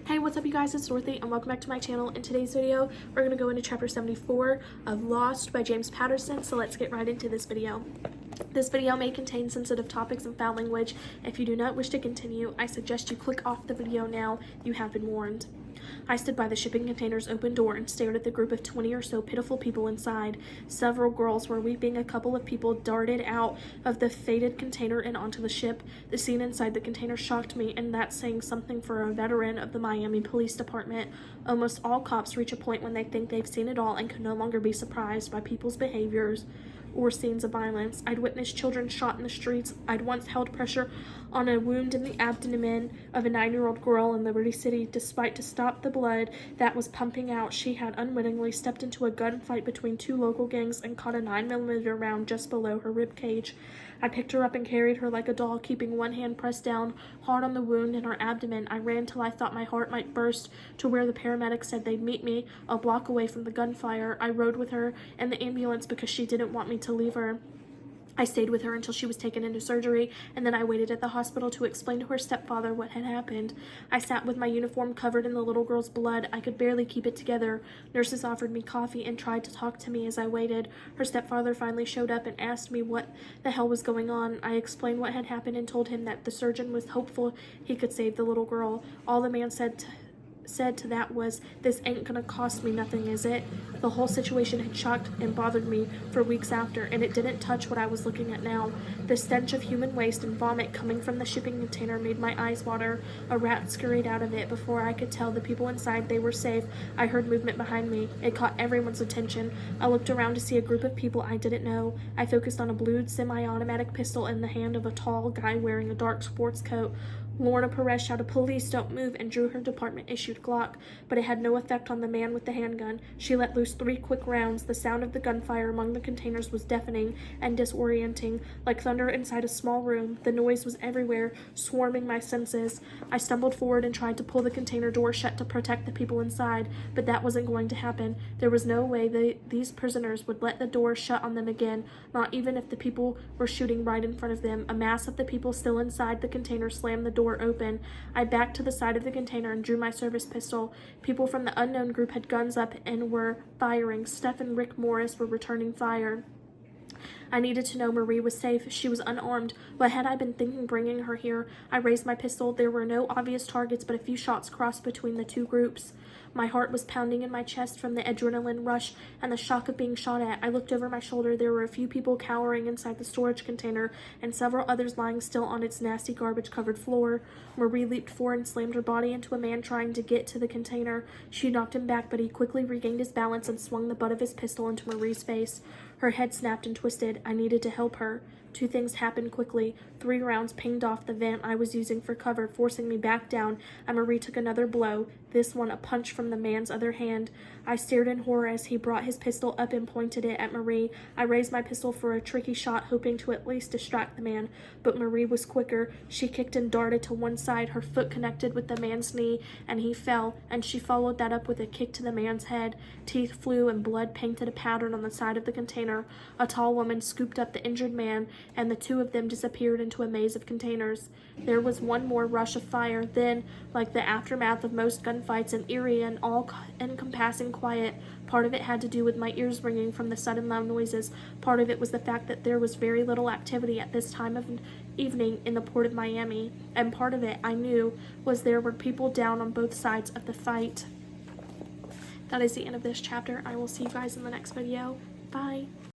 Hey, what's up you guys, it's Dorothy and welcome back to my channel. In today's video, we're going to go into chapter 74 of Lost by James Patterson, so let's get right into this video. This video may contain sensitive topics and foul language. If you do not wish to continue, I suggest you click off the video now. You have been warned. I stood by the shipping container's open door and stared at the group of 20 or so pitiful people inside. Several girls were weeping. A couple of people darted out of the fated container and onto the ship. The scene inside the container shocked me, and that's saying something for a veteran of the Miami Police Department. Almost all cops reach a point when they think they've seen it all and can no longer be surprised by people's behaviors or scenes of violence. I'd witnessed children shot in the streets. I'd once held pressure on a wound in the abdomen of a 9-year-old girl in Liberty City. Despite to stop the blood that was pumping out, she had unwittingly stepped into a gunfight between two local gangs and caught a 9mm round just below her rib cage. I picked her up and carried her like a doll, keeping one hand pressed down hard on the wound in her abdomen. I ran till I thought my heart might burst to where the paramedics said they'd meet me, a block away from the gunfire. I rode with her in the ambulance because she didn't want me to leave her. I stayed with her until she was taken into surgery, and then I waited at the hospital to explain to her stepfather what had happened. I sat with my uniform covered in the little girl's blood. I could barely keep it together. Nurses offered me coffee and tried to talk to me as I waited. Her stepfather finally showed up and asked me what the hell was going on. I explained what had happened and told him that the surgeon was hopeful he could save the little girl. All the man said to that was, "This ain't gonna cost me nothing, is it?" The whole situation had shocked and bothered me for weeks after, and it didn't touch what I was looking at now. The stench of human waste and vomit coming from the shipping container made my eyes water. A rat scurried out of it. Before I could tell the people inside they were safe, I heard movement behind me. It caught everyone's attention. I looked around to see a group of people I didn't know. I focused on a blued semi-automatic pistol in the hand of a tall guy wearing a dark sports coat. Lorna Perez shouted, "Police, don't move," and drew her department-issued Glock, but it had no effect on the man with the handgun. She let loose 3 quick rounds. The sound of the gunfire among the containers was deafening and disorienting, like thunder inside a small room. The noise was everywhere, swarming my senses. I stumbled forward and tried to pull the container door shut to protect the people inside, but that wasn't going to happen. There was no way these prisoners would let the door shut on them again, not even if the people were shooting right in front of them. A mass of the people still inside the container slammed the door open. I backed to the side of the container and drew my service pistol. People from the unknown group had guns up and were firing. Steph and Rick Morris were returning fire. I needed to know Marie was safe. She was unarmed. What had I been thinking bringing her here? I raised my pistol. There were no obvious targets, but a few shots crossed between the two groups. My heart was pounding in my chest from the adrenaline rush and the shock of being shot at. I looked over my shoulder. There were a few people cowering inside the storage container and several others lying still on its nasty garbage-covered floor. Marie leaped forward and slammed her body into a man trying to get to the container. She knocked him back, but he quickly regained his balance and swung the butt of his pistol into Marie's face. Her head snapped and twisted. I needed to help her. 2 things happened quickly. 3 rounds pinged off the vent I was using for cover, forcing me back down, and Marie took another blow, this one a punch from the man's other hand. I stared in horror as he brought his pistol up and pointed it at Marie. I raised my pistol for a tricky shot, hoping to at least distract the man, but Marie was quicker. She kicked and darted to one side. Her foot connected with the man's knee, and he fell, and she followed that up with a kick to the man's head. Teeth flew and blood painted a pattern on the side of the container. A tall woman scooped up the injured man, and the 2 of them disappeared into a maze of containers. There was one more rush of fire. Then, like the aftermath of most gunfights, an eerie and all-encompassing quiet. Part of it had to do with my ears ringing from the sudden loud noises. Part of it was the fact that there was very little activity at this time of evening in the port of Miami. And part of it, I knew, was there were people down on both sides of the fight. That is the end of this chapter. I will see you guys in the next video. Bye.